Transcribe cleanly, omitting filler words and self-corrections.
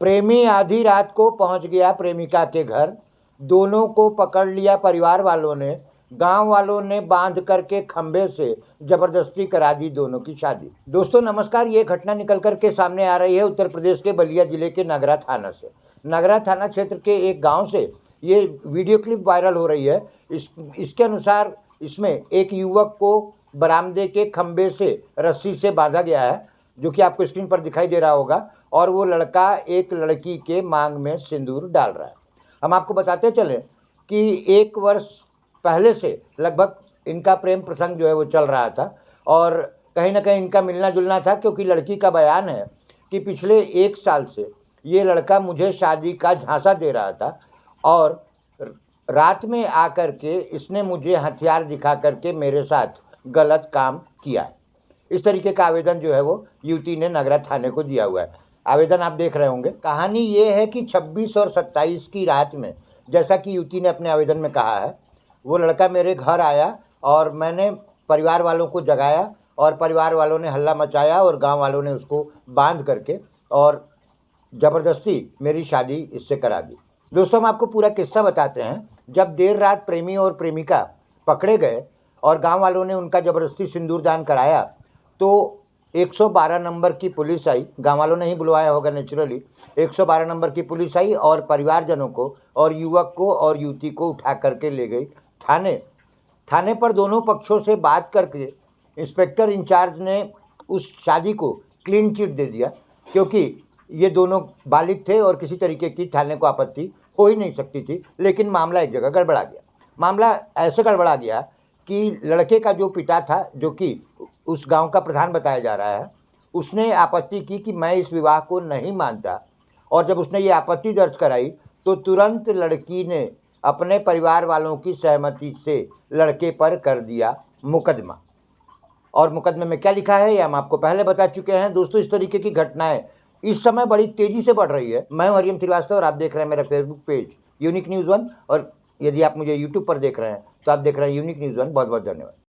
प्रेमी आधी रात को पहुंच गया प्रेमिका के घर। दोनों को पकड़ लिया परिवार वालों ने। गांव वालों ने बांध करके खंबे से जबरदस्ती करा दी दोनों की शादी। दोस्तों नमस्कार, ये घटना निकल कर के सामने आ रही है उत्तर प्रदेश के बलिया जिले के नगरा थाना से। नगरा थाना क्षेत्र के एक गांव से ये वीडियो क्लिप वायरल हो रही है। इसके अनुसार इसमें एक युवक को बरामदे के खंबे से रस्सी से बांधा गया है, जो कि आपको स्क्रीन पर दिखाई दे रहा होगा, और वो लड़का एक लड़की के मांग में सिंदूर डाल रहा है। हम आपको बताते चलें कि 1 वर्ष पहले से लगभग इनका प्रेम प्रसंग जो है वो चल रहा था, और कहीं ना कहीं इनका मिलना जुलना था, क्योंकि लड़की का बयान है कि पिछले 1 साल से ये लड़का मुझे शादी का झांसा दे रहा था, और रात में आकर के इसने मुझे हथियार दिखा करके मेरे साथ गलत काम किया। इस तरीके का आवेदन जो है वो युवती ने नगरा थाने को दिया हुआ है। आवेदन आप देख रहे होंगे। कहानी ये है कि 26 और 27 की रात में, जैसा कि युवती ने अपने आवेदन में कहा है, वो लड़का मेरे घर आया और मैंने परिवार वालों को जगाया, और परिवार वालों ने हल्ला मचाया और गांव वालों ने उसको बांध करके और ज़बरदस्ती मेरी शादी इससे करा दी। दोस्तों हम आपको पूरा किस्सा बताते हैं। जब देर रात प्रेमी और प्रेमिका पकड़े गए और गांव वालों ने उनका ज़बरदस्ती सिंदूरदान कराया, तो 112 नंबर की पुलिस आई। गाँव वालों ने ही बुलवाया होगा नेचुरली। 112 नंबर की पुलिस आई और परिवारजनों को और युवक को और युवती को उठा करके ले गई थाने पर। दोनों पक्षों से बात करके इंस्पेक्टर इंचार्ज ने उस शादी को क्लीन चिट दे दिया, क्योंकि ये दोनों बालिग थे और किसी तरीके की थाने को आपत्ति हो ही नहीं सकती थी। लेकिन मामला एक जगह गड़बड़ा गया। मामला ऐसे गड़बड़ा गया कि लड़के का जो पिता था, जो कि उस गांव का प्रधान बताया जा रहा है, उसने आपत्ति की कि मैं इस विवाह को नहीं मानता। और जब उसने ये आपत्ति दर्ज कराई तो तुरंत लड़की ने अपने परिवार वालों की सहमति से लड़के पर कर दिया मुकदमा। और मुकदमे में क्या लिखा है ये हम आपको पहले बता चुके हैं। दोस्तों इस तरीके की घटनाएं इस समय बड़ी तेज़ी से बढ़ रही है। मैं हूं हरिओम श्रीवास्तव और आप देख रहे हैं मेरा फेसबुक पेज यूनिक न्यूज़ 1, और यदि आप मुझे यूट्यूब पर देख रहे हैं तो आप देख रहे हैं यूनिक न्यूज़ 1। बहुत बहुत धन्यवाद।